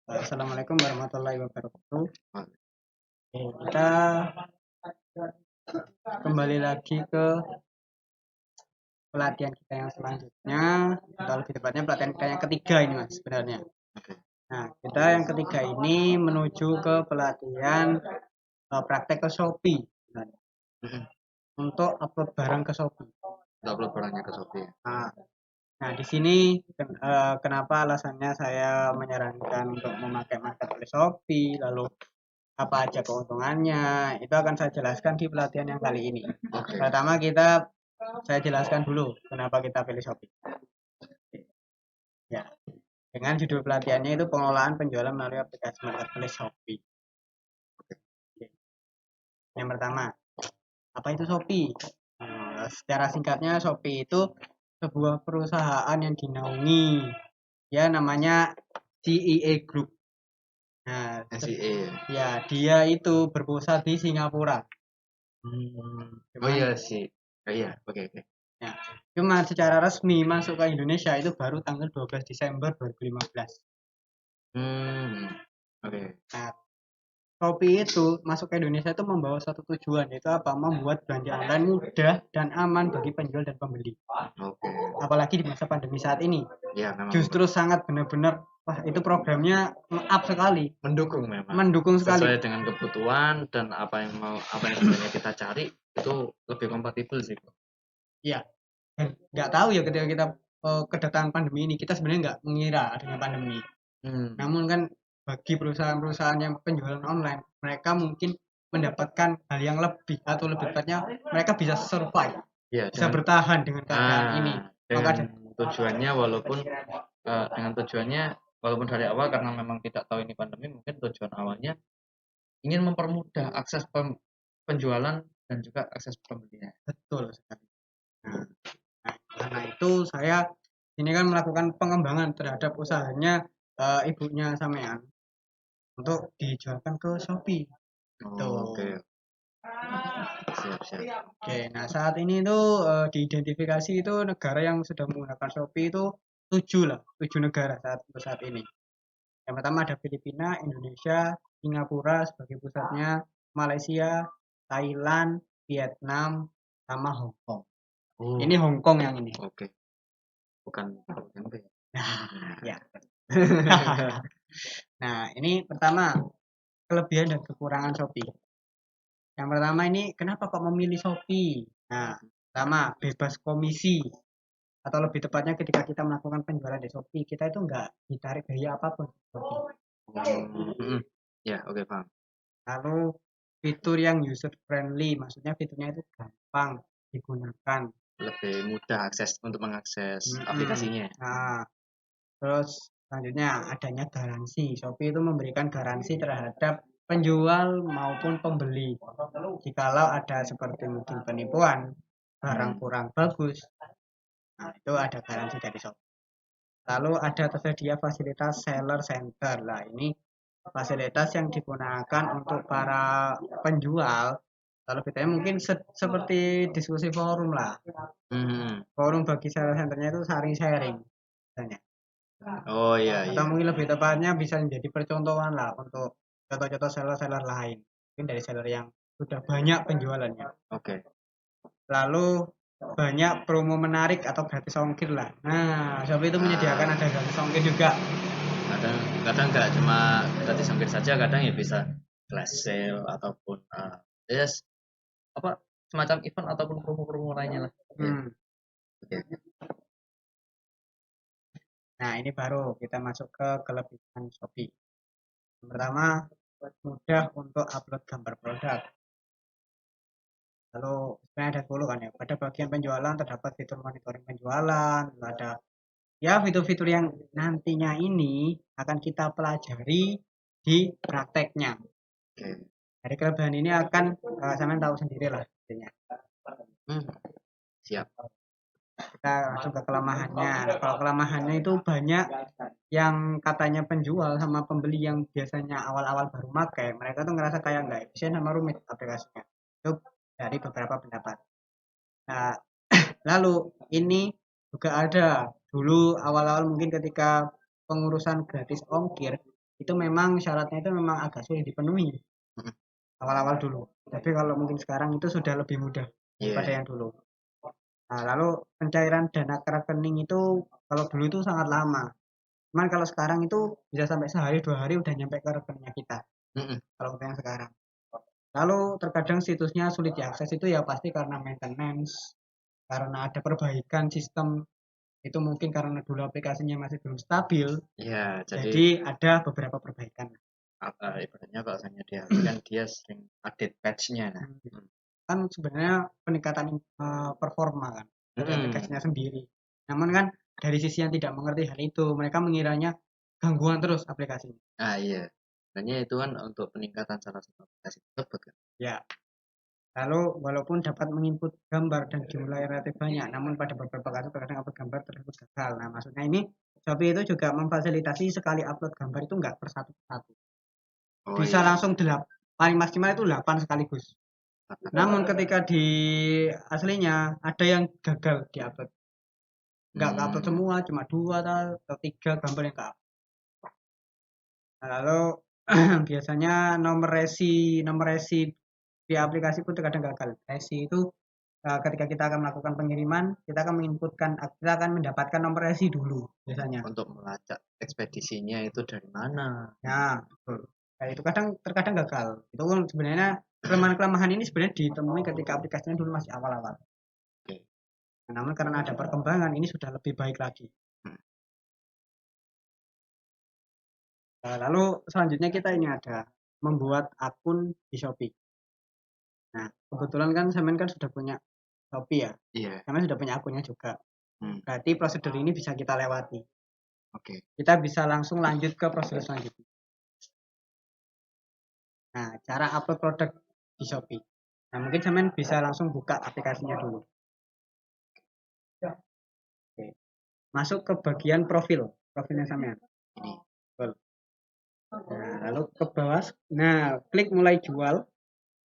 Assalamualaikum warahmatullahi wabarakatuh. Oh, Kita kembali lagi ke pelatihan kita yang selanjutnya, atau lebih tepatnya pelatihan kita yang ketiga ini mas sebenarnya. oke. Nah, kita yang ketiga ini menuju ke pelatihan praktek ke Shopee sebenarnya, Mhm. untuk upload barang ke Shopee. Upload barangnya ke Shopee. Nah, nah, di sini kenapa alasannya saya menyarankan untuk memakai marketplace Shopee, lalu apa aja keuntungannya, itu akan saya jelaskan di pelatihan yang kali ini. Oke. Pertama saya jelaskan dulu kenapa kita pilih Shopee. Ya, dengan judul pelatihannya itu pengelolaan penjualan melalui aplikasi marketplace Shopee. Oke. Yang pertama, apa itu Shopee? Secara singkatnya Shopee itu sebuah perusahaan yang dinaungi, ya namanya CEA Group. Nah, SEA. ya dia itu berpusat di Singapura. Oh Cuman iya sih. Oh iya, oke oke. ya, cuma secara resmi masuk ke Indonesia itu baru tanggal 12 Desember 2015. Hmm, oke. Nah, Shopee itu masuk ke Indonesia itu membawa satu tujuan, yaitu apa? Membuat belanja online mudah dan aman bagi penjual dan pembeli. Oke. Apalagi di masa pandemi saat ini. Ya memang Justru sangat benar-benar, wah itu programnya up sekali, mendukung memang. mendukung sekali. Sesuai dengan kebutuhan dan apa yang sebenarnya kita cari itu lebih kompatibel sih. Iya, dan nggak tahu ya ketika kita kedatangan pandemi ini, kita sebenarnya nggak mengira adanya pandemi. Hmm. Namun kan bagi perusahaan-perusahaan yang penjualan online, mereka mungkin mendapatkan hal yang lebih, atau lebih tepatnya mereka bisa survive, Ya bisa bertahan dengan keadaan ini. Maka dengan tujuannya walaupun dari awal karena memang tidak tahu ini pandemi, mungkin tujuan awalnya ingin mempermudah akses penjualan dan juga akses pembelian. betul sekali. Nah, karena itu saya ini kan melakukan pengembangan terhadap usahanya ibunya Samean untuk dijualkan ke Shopee. Oke, Tuh. siap siap. Oke, nah saat ini itu diidentifikasi itu negara yang sudah menggunakan Shopee itu 7 negara saat ini. Yang pertama ada Filipina, Indonesia, Singapura sebagai pusatnya, Malaysia, Thailand, Vietnam, sama Hong Kong. Oh, Ini Hong Kong yang ini. oke. Bukan tempe. Nah, ya. Nah, ini pertama kelebihan dan kekurangan Shopee. Yang pertama ini kenapa kok memilih Shopee? Nah, pertama bebas komisi, atau lebih tepatnya ketika kita melakukan penjualan di Shopee, kita itu nggak ditarik biaya apapun di Shopee. Ya, oke paham. Lalu fitur yang user friendly, maksudnya fiturnya itu gampang digunakan. Lebih mudah untuk mengakses Mm-mm. aplikasinya. Nah, terus selanjutnya adanya garansi. Shopee itu memberikan garansi terhadap penjual maupun pembeli. Jikalau ada seperti mungkin penipuan, barang Hmm. kurang bagus, nah itu ada garansi dari Shopee. Lalu ada tersedia fasilitas seller center. Lah ini fasilitas yang digunakan untuk para penjual. Kalau bedanya mungkin seperti diskusi forum lah. Hmm. Forum bagi seller centernya itu saling sharing misalnya. Oh iya Atau iya. mungkin lebih tepatnya bisa menjadi percontohan lah untuk contoh-contoh seller-seller lain. Mungkin dari seller yang sudah banyak penjualannya. Oke. Lalu banyak promo menarik atau gratis ongkir lah. Nah, Shopee itu menyediakan ada gratis ongkir juga. Kadang kadang nggak cuma gratis ongkir saja, kadang ya bisa flash sale ataupun yes, apa semacam event ataupun promo-promo lainnya lah. Ya. Hmm. Oke. Nah, ini baru kita masuk ke kelebihan Shopee. Yang pertama, mudah untuk upload gambar produk. Lalu sebenarnya ada 10 kan ya. Pada bagian penjualan terdapat fitur monitoring penjualan, ada ya fitur-fitur yang nantinya ini akan kita pelajari di prakteknya. Oke. Dari kelebihan ini akan sampean tahu sendiri lah intinya. Hmm. Siap. Kita langsung ke kelemahannya. Nah, kalau kelemahannya itu banyak yang katanya penjual sama pembeli yang biasanya awal-awal baru pakai, mereka tuh ngerasa kayak nggak efisien sama rumit aplikasinya. Itu dari beberapa pendapat. Nah, lalu ini juga ada dulu awal-awal mungkin ketika pengurusan gratis ongkir, itu memang syaratnya itu memang agak sulit dipenuhi awal-awal dulu. Tapi kalau mungkin sekarang itu sudah lebih mudah daripada yang dulu. Nah, lalu pencairan dana ke rekening itu kalau dulu itu sangat lama. Cuman kalau sekarang itu bisa sampai sehari 2 hari udah nyampe ke rekeningnya kita. Kalau untuk yang sekarang. Lalu terkadang situsnya sulit diakses itu ya pasti karena maintenance, karena ada perbaikan sistem. Itu mungkin karena dulu aplikasinya masih belum stabil. Ya, Jadi ada beberapa perbaikan. Ibaratnya bahasanya dia sering update patch-nya. Nah. Kan sebenarnya peningkatan performa kan dari aplikasinya sendiri. Namun kan dari sisi yang tidak mengerti hal itu, mereka mengiranya gangguan terus aplikasinya. Iya. Sebenarnya itu kan untuk peningkatan salah satu aplikasi tersebut kan. Ya. Lalu walaupun dapat menginput gambar dan jumlah yang relatif banyak, namun pada beberapa kasus terkadang upload gambar tersebut gagal. Nah, maksudnya ini Shopee itu juga memfasilitasi sekali upload gambar itu enggak per satu. Bisa langsung 8, paling maksimal itu 8 sekaligus. Namun ketika di aslinya ada yang gagal di upload. Enggak upload semua, cuma 2 atau 3 gambar yang ke upload. Nah, lalu biasanya nomor resi di aplikasi pun terkadang gagal. Resi itu ketika kita akan melakukan pengiriman, kita akan mendapatkan nomor resi dulu biasanya. Untuk melacak ekspedisinya itu dari mana. Ya, betul. Nah, itu terkadang gagal. Itu kan sebenarnya kelemahan-kelemahan ini sebenarnya ditemui ketika aplikasinya dulu masih awal-awal. Nah, namun karena ada perkembangan ini sudah lebih baik lagi. Nah, lalu selanjutnya kita ini ada membuat akun di Shopee. Nah, kebetulan kan Semen kan sudah punya Shopee ya. Iya. Semen sudah punya akunnya juga. Berarti prosedur ini bisa kita lewati. Oke. Kita bisa langsung lanjut ke prosedur selanjutnya. Nah, cara upload produk di Shopee. Nah, mungkin Semen bisa langsung buka aplikasinya dulu. Oke. Masuk ke bagian profilnya Semen. Ini. Nah, lalu ke bawah. Nah, klik mulai jual.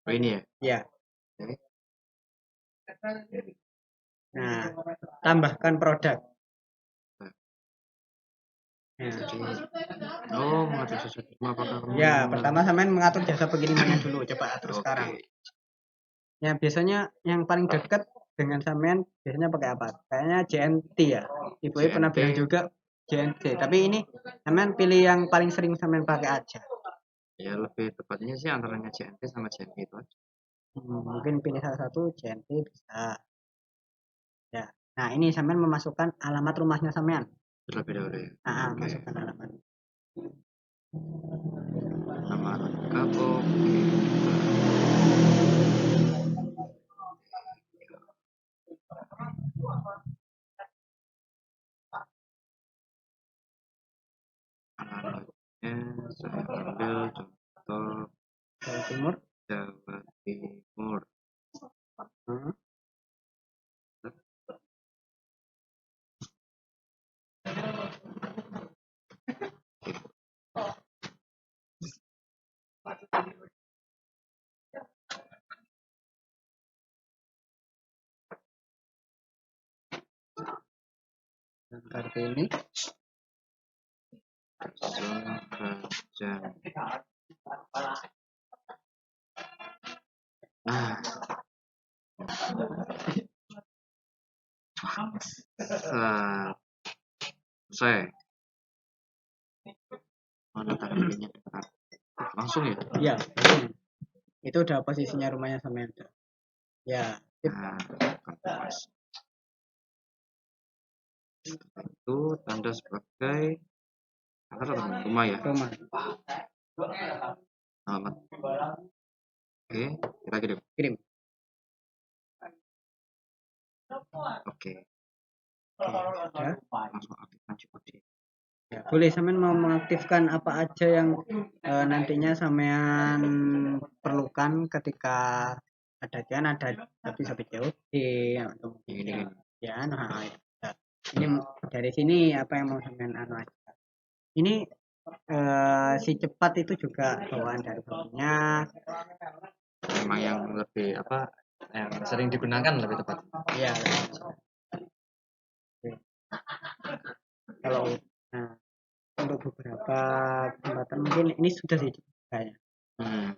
Oh, ini ya? Ya. Nah, tambahkan produk. Mengatur sesuatu. Ya, pertama Semen mengatur jasa pengirimannya dulu. Coba atur sekarang. Ya, biasanya yang paling dekat dengan Semen biasanya pakai apa? Kayaknya JNT ya. Ibu pernah bilang juga JNT. Tapi ini Semen pilih yang paling sering Semen pakai aja. Ya, lebih tepatnya sih antaranya JNT sama JNT itu aja. Mungkin pilih salah satu JNT bisa. Ya. Nah, ini Semen memasukkan alamat rumahnya Semen. Terlebih dahulu ya. Masukkan alamat. Nama lengkap. Alamatnya saya ambil contoh Jawa Timur. Kartu ini. Selesai. Mana tanggalnya? Langsung ya? Iya, langsung. Itu udah posisinya rumahnya Semen. Ya. Itu tanda sebagai rumah ya. Rumah. Alamat. Oke, kita kirim. Oke. Ya. Langsung aktifkan COD. Ya, boleh Semen mau mengaktifkan apa aja yang nantinya Semen perlukan ketika ada tapi COD atau ini ya ini dari sini apa yang mau Semen aja. Ini si cepat itu juga bawaan dari Shopee-nya. Memang yang lebih yang sering digunakan lebih tepat. Iya. Kalau untuk untuk beberapa kesempatan mungkin ini sudah sih kayaknya. Nah,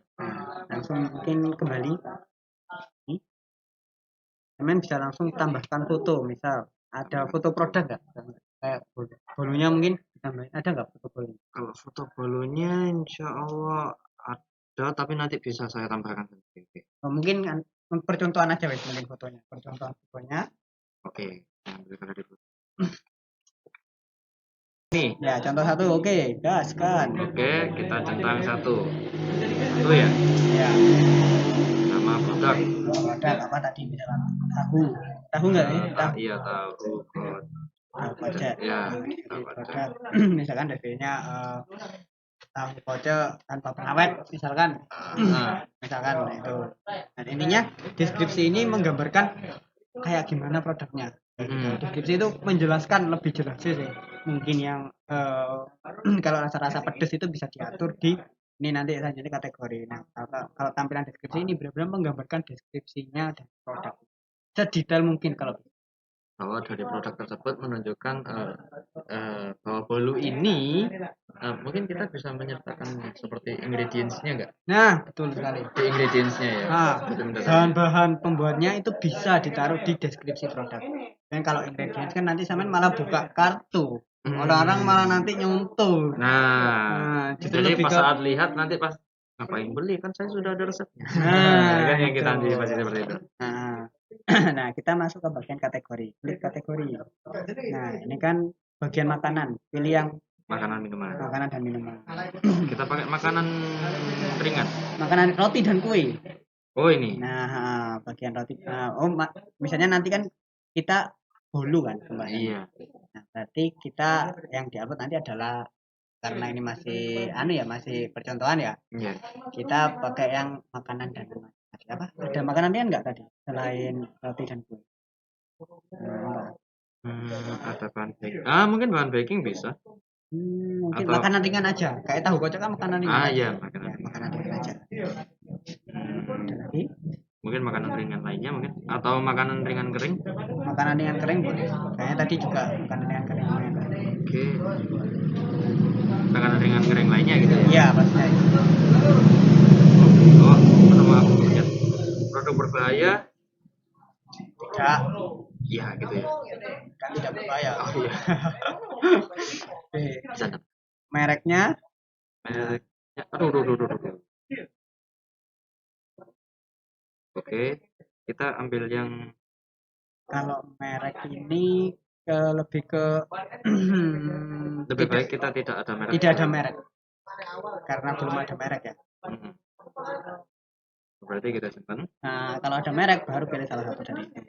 langsung mungkin kembali ini teman bisa langsung tambahkan foto, misal ada foto produk nggak kayak bolunya mungkin ditambahin, ada nggak foto bolunya? Kalau foto bolunya insya Allah ada, tapi nanti bisa saya tambahkan sendiri. Mungkin kan percontohan aja wes, mungkin percontohan fotonya. Oke, nih Ya contoh satu, oke, gas kan. Oke, kita contoh yang satu ya. Ya, Nama produk. produk apa tadi misalnya tahu nggak ya? Iya, tahu. Kocek. Ya, Produk misalkan DP-nya tahu kocek tanpa pengawet misalkan. Misalkan itu. Dan intinya deskripsi ini menggambarkan kayak gimana produknya. Deskripsi itu menjelaskan lebih jelas sih. Mungkin yang kalau rasa-rasa pedas itu bisa diatur di ini nanti selanjutnya kategori. Nah, kalau tampilan deskripsi ini benar-benar menggambarkan deskripsinya dan produk sedetail mungkin kalau bahwa dari produk tersebut menunjukkan bahwa bolu ini mungkin kita bisa menyertakan seperti ingredients-nya enggak? Nah, betul sekali. Di ingredients-nya ya. Nah, bahan-bahan pembuatnya itu bisa ditaruh di deskripsi produk. Dan kalau ingredients kan nanti sampean malah buka kartu. Orang-orang malah nanti nyontoh. Nah, jadi pas saat lihat nanti pas ngapain beli, kan saya sudah ada resepnya. Kan yang kita antisipasi seperti itu. Nah, kita masuk ke bagian kategori. Klik kategori. Nah, ini kan bagian makanan. Pilih yang makanan minuman. Makanan dan minuman. Kita pakai makanan ringan. Makanan roti dan kue. Oh, ini. Nah, bagian roti. Misalnya nanti kan kita bolu kan kembali. Iya. Nah, berarti kita yang diupload nanti adalah karena ini masih masih percontohan ya. Iya. Kita pakai yang makanan dan minuman. Apa? Ada makanan lain enggak tadi selain roti dan kue? Ada bahan baking. Mungkin bahan baking bisa. Mungkin atau makanan ringan aja. Kayak tahu kocok kan makanan ringan. Iya, makanan ringan aja. Ada lagi? Mungkin makanan ringan lainnya mungkin atau makanan ringan kering? Makanan ringan kering boleh. Kayaknya tadi juga makanan ringan kering. Oke. Makanan ringan kering lainnya gitu ya? Iya, pastinya. Sama aku lihat produk berbahaya tidak. Iya gitu ya. Kan tidak berbahaya. Oh iya. Mereknya? Aduh. Oke, kita ambil yang kalau merek ini lebih ke lebih baik kita tidak ada merek. Tidak ada merek. Karena belum ada merek ya. Berarti kita simpan. Nah, kalau ada merek baru pilih salah satu dari itu.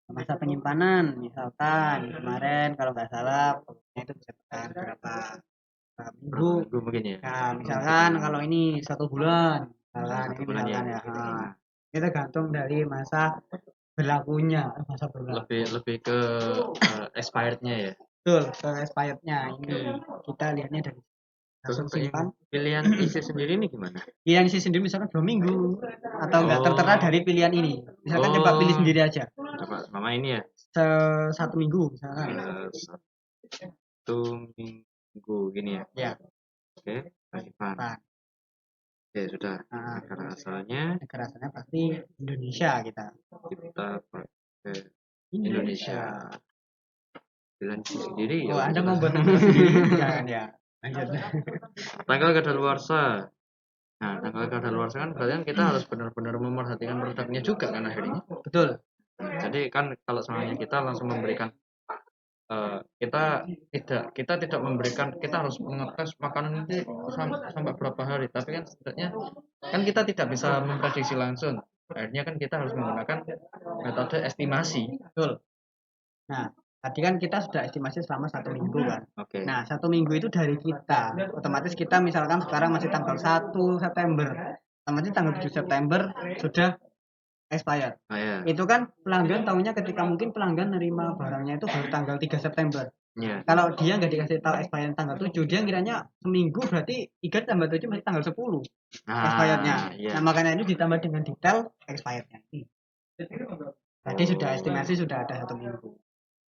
Masa penyimpanan misalkan kemarin kalau nggak salah itu bisa bertahan berapa minggu mungkin ya. Nah, misalkan kalau ini 1 bulan misalkan ini misalkan ya. Itu tergantung dari masa berlakunya, lebih ke expirednya ya. Betul, ke expirednya ini kita lihatnya dari langsung simpan. Pilihan isi sendiri ini gimana? Pilihan isi sendiri misalkan 2 minggu atau enggak tertera dari pilihan ini. Misalkan coba pilih sendiri aja. Coba mama ini ya. 1 minggu misalkan. 1 minggu gini ya. Ya. Oke, simpan. Oke, sudah. Negara asalnya pasti Indonesia kita pakai Indonesia. Pilihan isi sendiri. Anda mau buat sendiri jangan ya. Lanjut. Tanggal kadaluarsa. Nah, tanggal kadaluarsa kan berarti kita harus benar-benar memerhatikan produknya juga kan akhirnya. Betul. Jadi kan kalau semuanya kita langsung memberikan kita tidak memberikan, kita harus mengetes makanan ini sampai berapa hari, tapi kan setidaknya kan kita tidak bisa memprediksi langsung. Akhirnya kan kita harus menggunakan metode estimasi. Betul. Nah, tadi kan kita sudah estimasi selama 1 minggu kan. Oke. Nah, 1 minggu itu dari kita. Otomatis kita misalkan sekarang masih tanggal 1 September. Otomatis tanggal 7 September sudah expired. Iya. Itu kan pelanggan tahunya ketika mungkin pelanggan nerima barangnya itu baru tanggal 3 September. Iya. Kalau dia nggak dikasih tahu expired tanggal 7, dia kiranya seminggu berarti 3 tambah 7 masih tanggal 10. Expirednya. Iya. Nah, makanya ini ditambah dengan detail expirednya. Tadi sudah estimasi sudah ada 1 minggu.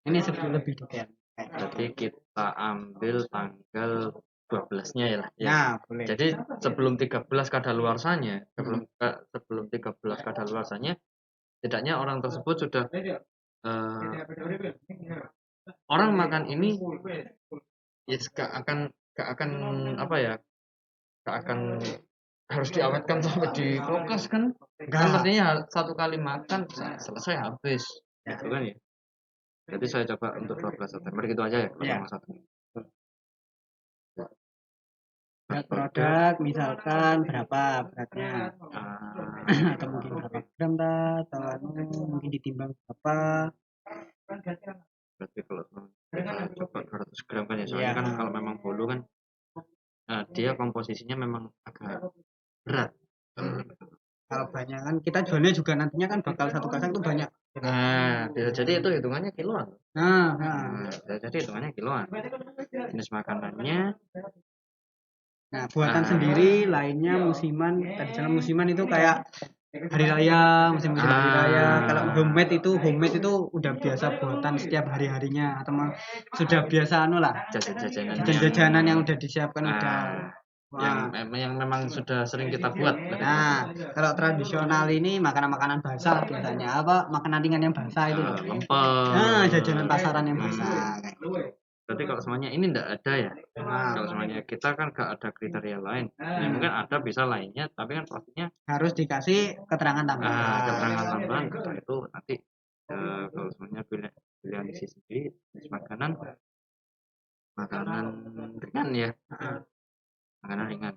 Ini lebih detail. Jadi kita ambil tanggal 12-nya ya lah. Ya. Nah, boleh. Jadi sebelum 13 kadaluarsanya, sebelum 13 kadaluarsanya, setidaknya orang tersebut sudah orang makan ini ya gak akan apa ya, gak akan harus diawetkan sampai di kulkas kan. Kan Enggak. pastinya satu kali makan selesai habis. Gitu kan ya. Jadi saya coba untuk 12 September gitu aja ya, Iya. kalau satu. Berat produk misalkan berapa beratnya Ah, atau mungkin berapa gram dah atau mungkin ditimbang berapa. berarti kalau kita coba 200 gram kan ya, soalnya Iya. kan kalau memang bolu kan dia komposisinya memang agak berat. Kalau banyak kan kita jualnya juga nantinya kan bakal satu kasang itu banyak. Nah, bisa jadi itu hitungannya kiloan. Nah, Bisa jadi hitungannya kiloan. Jenis makanannya. Nah, buatan sendiri lainnya musiman. Tadi jalan musiman itu kayak hari raya, musim-musim hari raya. Kalau homemade itu udah biasa buatan setiap hari-harinya atau sudah biasa lah. Jajan-jajanan yang udah disiapkan udah. Yang memang sudah sering kita buat. Nah, kalau tradisional ini makanan-makanan basah biasanya apa? Makanan ringan yang basah itu loh. Nah, jajanan pasaran yang basah. Berarti kalau semuanya ini enggak ada ya. Kalau semuanya kita kan gak ada kriteria lain. Ya, mungkin ada bisa lainnya, tapi kan pastinya harus dikasih keterangan tambahan. Keterangan tambahan itu nanti kalau semuanya pilihan isi sendiri, jenis makanan ringan ya. Makanan ringan.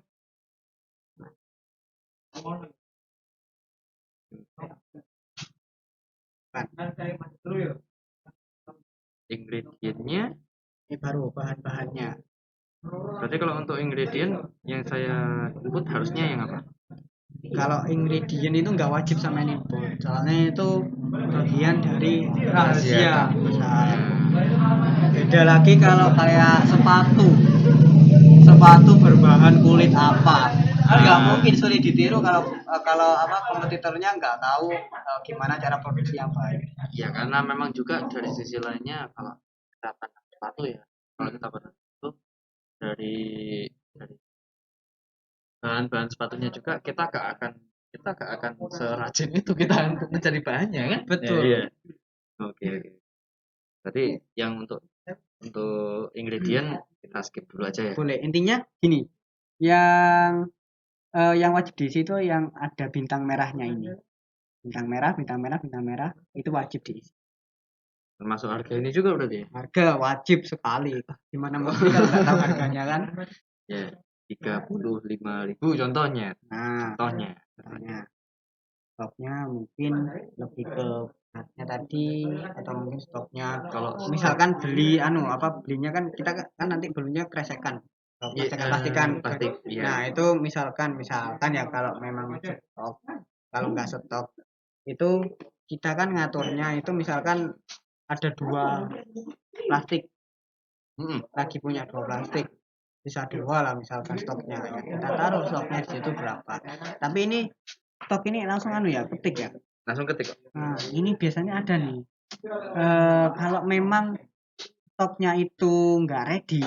Ingredientnya ini baru bahan-bahannya. Berarti kalau untuk ingredient yang saya input harusnya yang apa? Kalau ingredient itu nggak wajib sama input, soalnya itu bagian dari rahasia besar. Beda lagi kalau kayak sepatu berbahan kulit apa, nggak mungkin sulit ditiru kalau apa kompetitornya nggak tahu gimana cara produksi yang baik. Ya karena memang juga dari sisi lainnya kalau kita pakai sepatu ya, kalau kita pakai itu dari bahan-bahan sepatunya juga kita gak akan serajin itu kita untuk mencari bahannya kan. Betul. Ya, iya. Oke. Berarti yang untuk ingredient kita skip dulu aja ya. Boleh. Intinya gini, yang wajib diisi itu yang ada bintang merahnya ini. Bintang merah itu wajib diisi. Termasuk harga ini juga berarti ya? Harga wajib sekali. Gimana mau kita nggak tahu harganya kan? Ya, 35.000 contohnya. Nah, contohnya. Stoknya mungkin lebih ke beratnya tadi atau mungkin stoknya kalau misalkan belinya kan kita kan nanti belinya kresekan. Pastikan. Ya. Nah, itu misalkan ya kalau memang stok, kalau nggak stok itu kita kan ngaturnya itu misalkan ada 2 plastik, lagi punya 2 plastik, bisa 2 lah misalkan stoknya ya, kita taruh stoknya di situ berapa. Tapi ini stok ini langsung ketik ya, langsung ketik. Nah, ini biasanya ada nih kalau memang stoknya itu nggak ready,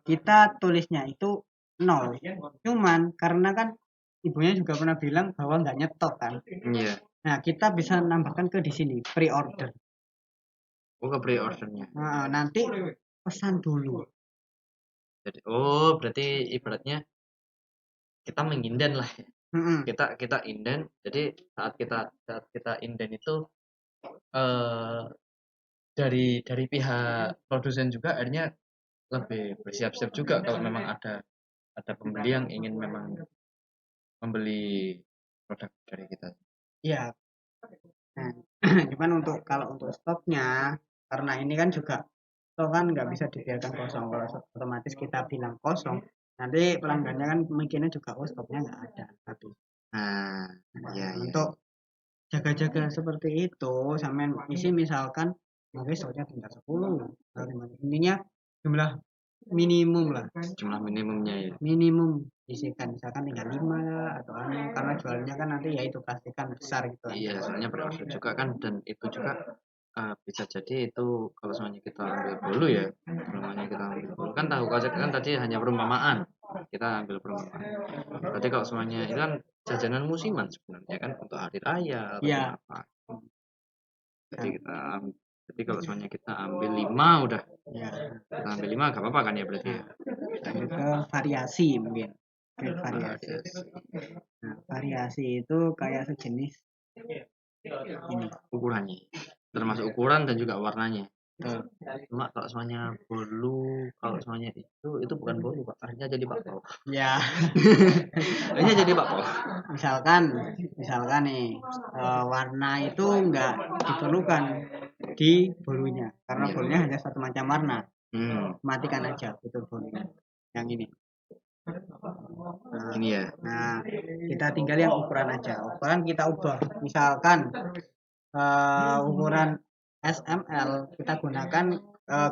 kita tulisnya itu 0. Cuman karena kan ibunya juga pernah bilang bahwa nggak nyetok kan. Iya. Nah, kita bisa nambahkan ke di sini pre-order. Ke pre-ordernya. Nah, nanti pesan dulu. Jadi, berarti ibaratnya kita menginden lah. Kita inden. Jadi saat kita inden itu dari pihak produsen juga akhirnya lebih bersiap-siap juga kalau memang ada pembeli yang ingin memang membeli produk dari kita. Iya. Nah, cuman kalau untuk stoknya, karena ini kan juga stok kan nggak bisa dibiarkan kosong. Kalau otomatis kita bilang kosong, nanti pelanggannya kan mikirnya juga stoknya nggak ada. Tapi untuk jaga-jaga seperti itu, sampai isi misalkan stoknya tinggal 10. Intinya jumlah minimum lah. Jumlah minimumnya ya. Minimum isikan misalkan tinggal 5 atau karena jualnya kan nanti ya itu pastikan besar gitu. Iya, soalnya berorder juga kan, dan itu juga Bisa jadi itu kalau semuanya kita ambil dulu ya, semuanya kita ambil dulu kan tahu kocek kan tadi hanya perumpamaan, kita ambil perumpamaan. Tadi kalau semuanya itu kan jajanan musiman sebenarnya kan untuk hari raya atau Iya. apa. Jadi kalau semuanya kita ambil 5 udah, Ya. kita ambil 5 gak apa-apa kan ya berarti ya. Lanjut ke variasi mungkin. Ke variasi. Nah, variasi itu kayak sejenis ini. Ukurannya, termasuk ukuran dan juga warnanya. Betul. Cuma kalau semuanya bolu, kalau semuanya itu bukan bolu pak, akhirnya jadi bakpao. Ya, Akhirnya jadi bakpao. misalkan nih warna itu nggak diperlukan di bolunya karena Iya. bolunya hanya satu macam warna. Hmm, Matikan aja betul bolunya. Yang ini. Nah, ini ya. Nah, kita tinggal yang ukuran aja. Ukuran kita ubah. Misalkan ukuran SML kita gunakan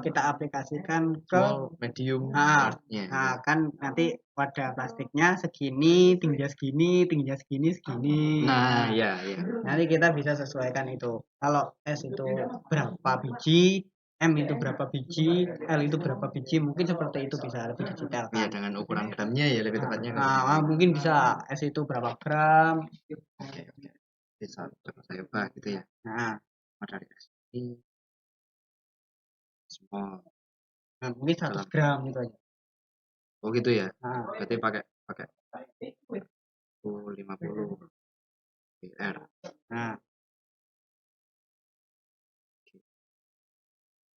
kita aplikasikan ke Small, medium, nah, large-nya. nah kan nanti wadah plastiknya segini, tingginya segini, tingginya segini, segini. Nah, ya, ya. Nanti kita bisa sesuaikan itu. Kalau S itu berapa biji, M itu berapa biji, L itu berapa biji, mungkin seperti itu bisa lebih detail Iya, kan. dengan ukuran gramnya ya lebih tepatnya kan. Mungkin bisa S itu berapa gram. Oke. Bisa coba saya ubah gitu ya. Nah, Dari ini small. mungkin 100 Dalam. gram gitu aja. Oh gitu ya. Nah, Berarti pakai 50 BR. nah,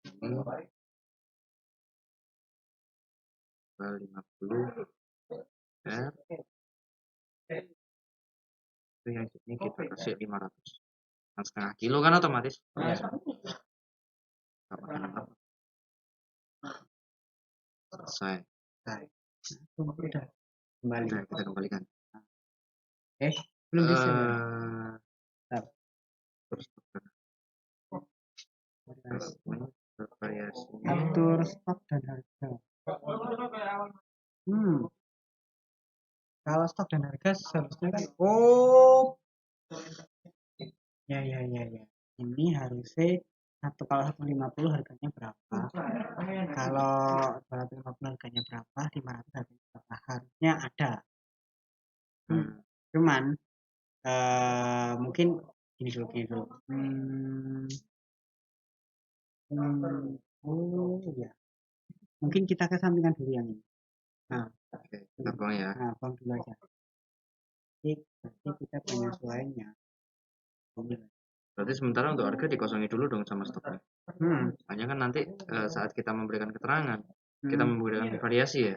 Ini 50 BR. Itu yang ini kita kasih 500. Kan setengah kilo kan otomatis. ya. Gak makanan apa. Selesai. Nah, udah kembali. Udah kita kembalikan. Belum bisa. Terus variasinya. Atur stok dan harga. Kalau stok dan harga seharusnya kan ya. Ini harusnya kalau 150 harganya berapa? Kalau 250 harganya berapa? 500 harganya berapa? Harusnya ada. Cuman mungkin gini dulu. Ya. Mungkin kita kesampingkan dulu yang ini. Nah, kita buang ya. Nah, buang dulu aja. Jadi kita penyesuaiannya. Berarti sementara untuk harga dikosongi dulu dong sama stoknya. Hanya kan nanti saat kita memberikan keterangan, kita memberikan variasi ya.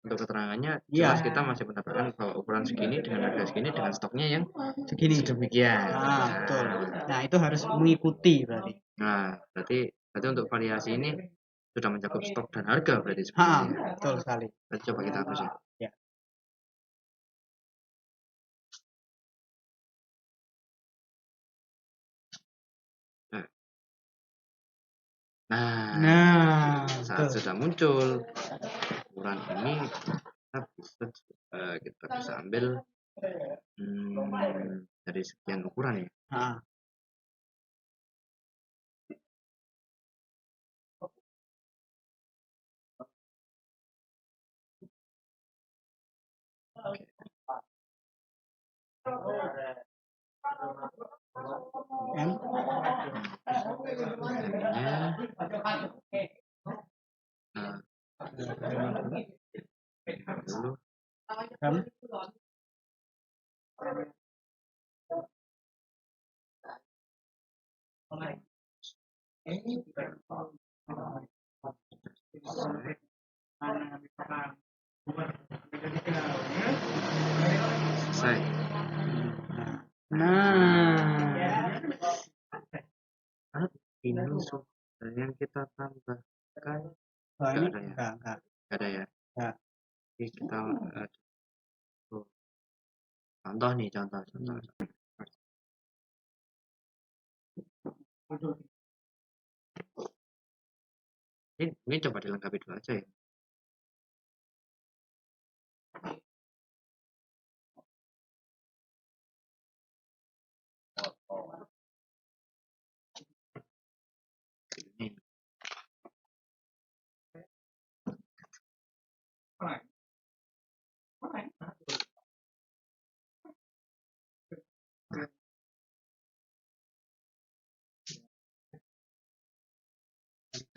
Untuk keterangannya jelas kita masih mendapatkan bahwa ukuran segini dengan harga segini dengan stoknya yang segini. Demikian. Betul. Nah, itu harus mengikuti berarti. Nah, berarti untuk variasi ini sudah mencakup stok dan harga berarti sebenarnya. Betul sekali. Berarti coba kita hapus ya. Ya. Nah, saat sudah muncul ukuran ini kita bisa ambil dari sekian ukuran ya. Selesai. Ini sudah yang kita tambahkan. Enggak ada ya. Jadi kita contoh. Ini coba dilengkapi dulu aja ya.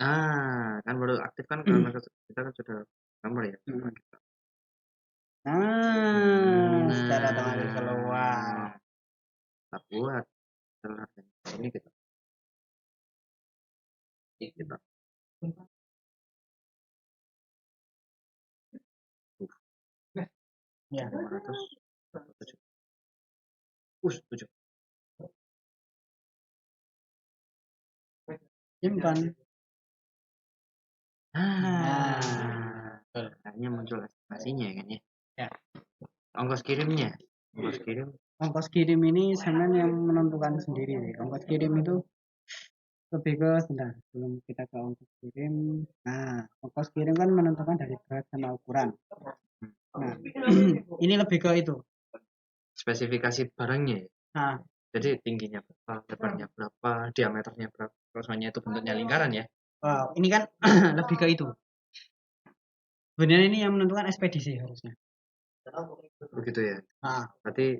Kan baru aktif kan karena kita kan sudah nomor ya. Secara otomatis keluar. Kita buat ini kita Ya. 500 7 Simpan. Kayaknya muncul estimasinya kan ya. Ya. Ongkos kirim Ongkos kirim ini sebenarnya yang menentukan sendiri nih. Ongkos kirim itu lebih ke sebentar sebelum kita ke ongkos kirim. Nah, ongkos kirim kan menentukan dari berat sama ukuran. Nah, ini lebih ke itu. Spesifikasi barangnya. Nah, jadi tingginya berapa, lebarnya berapa, diameternya berapa. Kalau soalnya itu bentuknya lingkaran ya. Ini kan lebih ke itu. Sebenarnya ini yang menentukan ekspedisi harusnya. Begitu ya. Berarti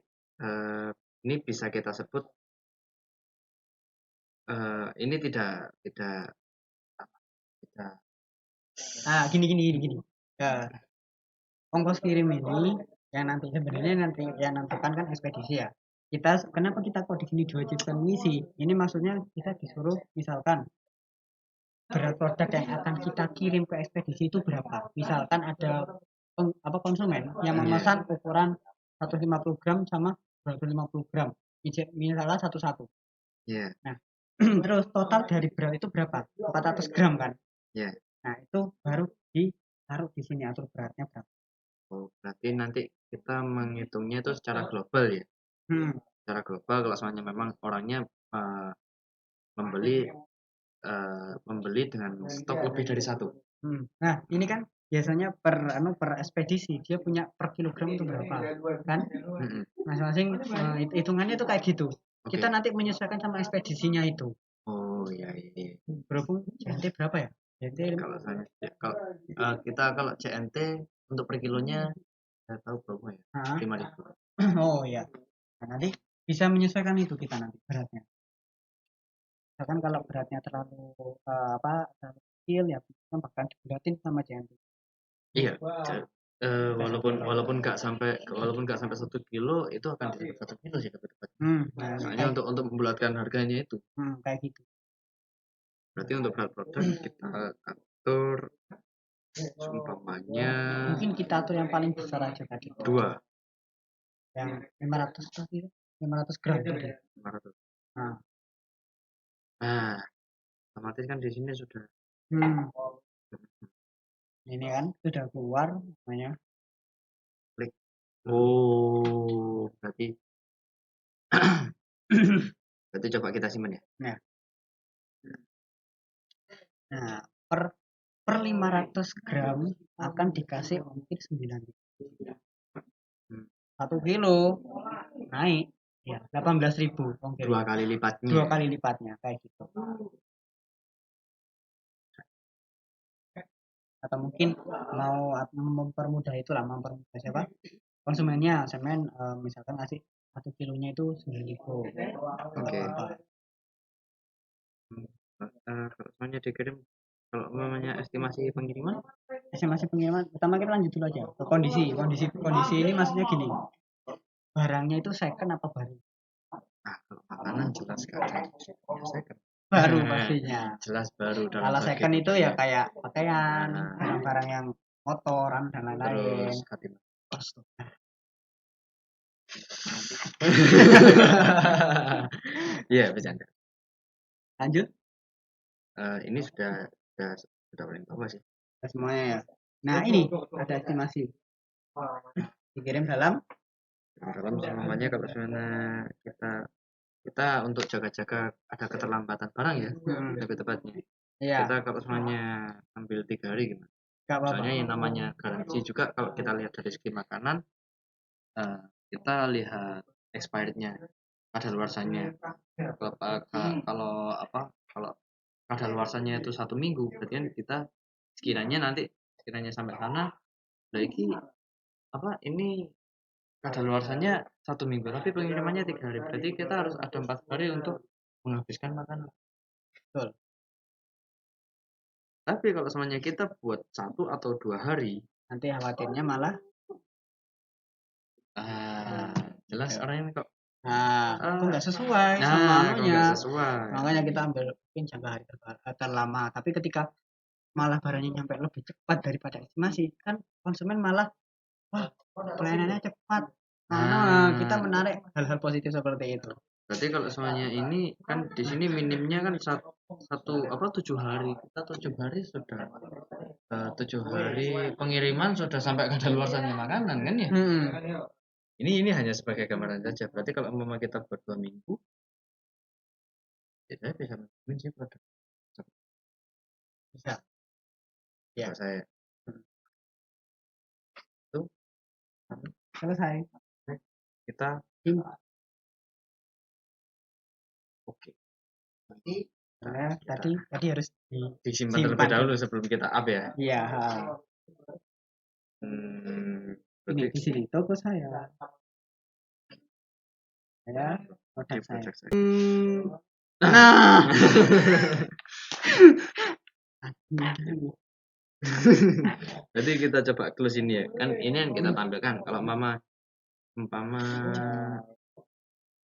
ini bisa kita sebut ini tidak gini. Ongkos kirim ini yang nentukan kan ekspedisi ya. Kenapa kita kok di sini diwajibkan mengisi? Ini maksudnya kita disuruh misalkan berat produk yang akan kita kirim ke ekspedisi itu berapa. Misalkan ada konsumen yang memesan ukuran 150 gram sama 250 gram. Misalnya satu-satu. Nah, terus total dari berat itu berapa? 400 gram kan? Nah, itu baru ditaruh di sini atur beratnya berapa. Berarti nanti kita menghitungnya itu secara global ya. Secara global kalau soalnya memang orangnya membeli dengan stok lebih dari satu. Nah, ini kan biasanya per ekspedisi dia punya per kilogram itu berapa kan? Masing-masing hitungannya itu kayak gitu. Kita nanti menyesuaikan sama ekspedisinya itu. Iya. Berhubung JNT berapa ya? Kalau CNT untuk per kilonya saya tahu berapa ya? 5.000. Oh iya. Nah, nanti bisa menyesuaikan itu kita nanti beratnya. Misalkan kalau beratnya terlalu terlalu kecil ya bahkan diberatin sama JNT. Iya. Walaupun nggak sampai 1 kilo itu akan disebut 1 kilo sih dapat. Soalnya untuk membulatkan harganya itu. Kayak gitu. Berarti untuk berat produk kita atur umpamanya mungkin kita atur yang paling besar aja tadi. 2. Yang 500 tadi. 500 gram tadi. 500. Nah, otomatis kan di sini sudah. Ini kan sudah keluar namanya. Klik. Berarti coba kita simpan ya. Nah, per 500 gram akan dikasih ongkir 9.000. 1 kilo naik ya 18.000 ongkir. 2 kali lipatnya. Kayak gitu. Atau mungkin mau mempermudah siapa? Konsumennya, semen misalkan ngasih 1 kilonya itu 9.000. Oke. Kalau semuanya dikirim, kalau namanya estimasi pengiriman pertama kita lanjut dulu aja ke kondisi ini maksudnya gini, barangnya itu second apa baru? Kalau makanan jelas second. Baru pastinya. Jelas baru. Kalau second itu ya kayak pakaian, barang-barang yang motoran dan lain-lain. Terus Iya, bercanda. Lanjut. Ini sudah paling bawah sih. Semuanya ya. Nah, ini ada estimasi. Dikirim dalam semuanya kalau misalnya kita untuk jaga-jaga ada keterlambatan barang ya, lebih tepatnya. Kita kalau semuanya ambil 3 hari gimana? Soalnya yang namanya garansi juga kalau kita lihat dari segi makanan, kita lihat expirednya, kadaluarsanya. Kalau kadaluarsanya itu 1 minggu, berarti kan kita sekiranya sampai sana, lagi ini kadaluarsanya 1 minggu, tapi pengirimannya 3 hari, berarti kita harus ada 4 hari untuk menghabiskan makanan. Betul. Tapi kalau semuanya kita buat 1 atau 2 hari, nanti khawatirnya malah jelas ya. orang ini kok Kok nggak sesuai sama kok anunya, nggak sesuai. makanya kita ambil mungkin jangka hari terlama. Tapi ketika malah barangnya nyampe lebih cepat daripada estimasi, kan konsumen malah wah pelayanannya cepat. Kita menarik hal-hal positif seperti itu. Berarti kalau semuanya ini kan di sini minimnya kan satu apa 7 hari, kita 7 hari sudah 7 hari pengiriman sudah sampai kadaluarsanya makanan kan ya. Ini hanya sebagai gambaran saja. Berarti kalau umpama kita buat 2 minggu, ya saya bisa menjamin sih produk Bisa. Ya. Kalau saya itu Selesai. kita oke. Nah, tadi harus disimpan terlebih dahulu sebelum kita up ya. Iya. Ini berarti di sini toko saya. Produk saya. Nah. Jadi kita coba close ini ya. Kan ini yang kita tampilkan. Kalau umpama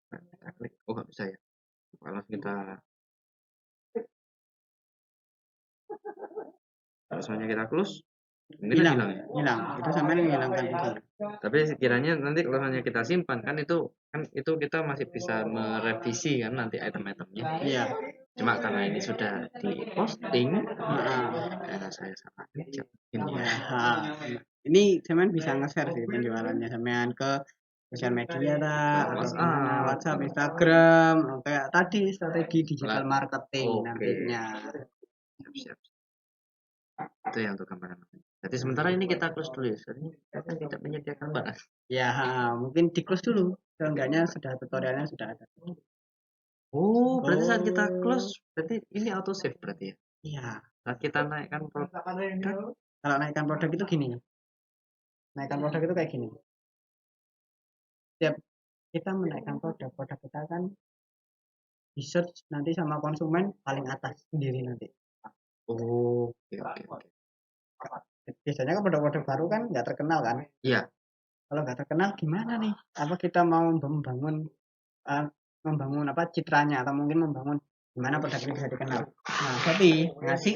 kita klik, oh nggak bisa ya. Kalau semuanya kita close, ini hilang ya. Hilang. Itu sama yang menghilangkan itu. Tapi sekiranya nanti kalau hanya kita simpan kan itu kita masih bisa merevisi kan nanti item-itemnya. Iya. Cuma karena ini sudah diposting, karena saya salah ngecek. Ini semen bisa nge-share sih penjualannya semen ke sosial media WhatsApp, Instagram, kayak tadi strategi digital marketing nantinya. Siap. Itu yang untuk gambaran. Jadi sementara ini kita close dulu ya. Kita tidak menyediakan barang. Ya, mungkin di close dulu. Seenggaknya sudah tutorialnya sudah ada. Oh, berarti saat kita close, berarti ini auto save berarti ya? Iya. Saat kita naikkan produk. Kalau naikkan produk itu gini. Naikkan produk itu kayak gini. Setiap kita menaikkan produk kita kan di search nanti sama konsumen paling atas sendiri nanti. Oh, oke. Biasanya kan produk-produk baru kan nggak terkenal kan? Iya. Kalau nggak terkenal gimana nih? Apa kita mau membangun apa citranya atau mungkin membangun gimana produk ini bisa dikenal? Nah, tapi ngasih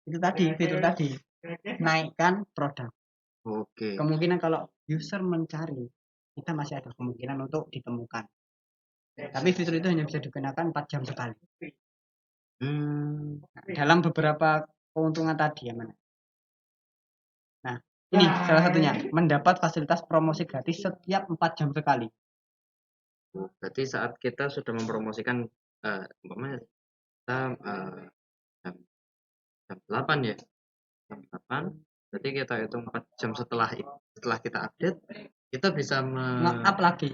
itu tadi fitur tadi naikkan produk. Oke. Kemungkinan kalau user mencari kita masih ada kemungkinan untuk ditemukan. Tapi fitur itu hanya bisa digunakan 4 jam sekali. Dalam beberapa keuntungan tadi ya mana? Nah, ini salah satunya mendapat fasilitas promosi gratis setiap 4 jam sekali. Berarti saat kita sudah mempromosikan umpamanya kita jam 8 ya. Jam 8 berarti kita hitung 4 jam setelah kita update kita bisa nge-up lagi.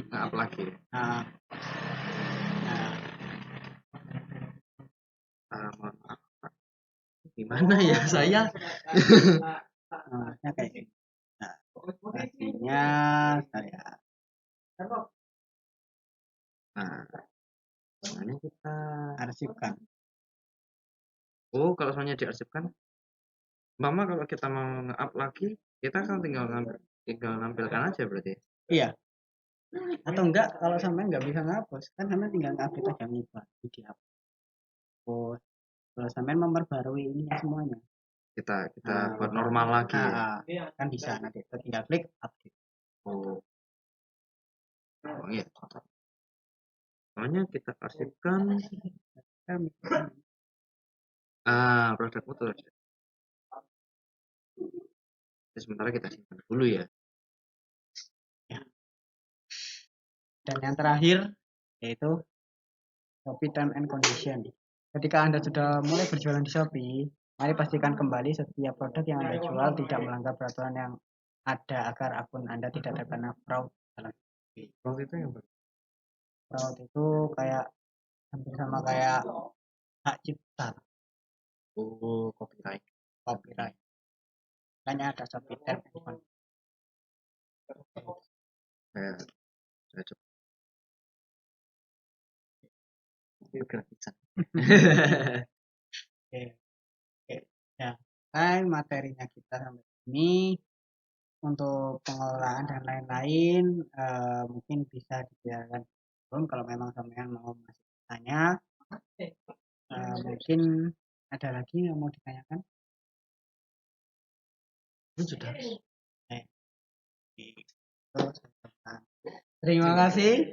Gimana ya saya? Kayak gini. Nah, artinya saya. Semuanya kita arsipkan. Oh, kalau semuanya diarsipkan, Mama kalau kita mau nge-up lagi, kita kan tinggal nampilkan aja berarti. Iya. Atau enggak kalau sampai enggak bisa ngapus, kan sampai tinggal ngupdate aja nih Pak, dihapus. Kalau sampai memperbarui ini semuanya. Kita buat normal lagi ya. Kan bisa nanti tinggal klik update. Oh iya. Soalnya kita arsipkan produk foto. Sementara kita simpan dulu ya. Dan yang terakhir yaitu Shopee Term and Condition. Ketika Anda sudah mulai berjualan di Shopee, mari pastikan kembali setiap produk yang Anda jual tidak melanggar peraturan yang ada agar akun Anda tidak terkena fraud. Fraud itu yang fraud itu kayak hampir sama kayak hak cipta. Oh, copyright. Makanya ada Shopee Term and Condition. Saya coba. Gratisan. Oke. Ya, kan materinya kita sampai sini. Untuk pengelolaan dan lain-lain mungkin bisa dibiarkan belum kalau memang sampean mau masih tanya. Mungkin ada lagi yang mau ditanyakan. Sudah. Eh, Terima kasih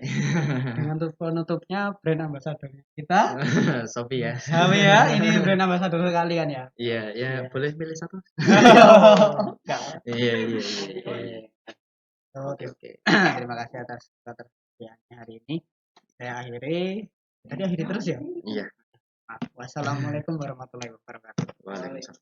dengan penutupnya brand ambassador kita. Shopee ya. Shopee ya, ini brand ambassador kalian ya. Iya, ya Iya. boleh pilih satu. Enggak. Iya, iya, iya. Oke. Oke. Terima kasih atas ketersediaannya hari ini. Saya akhiri terus ya. Iya. Wassalamualaikum warahmatullahi wabarakatuh. Waalaikumsalam.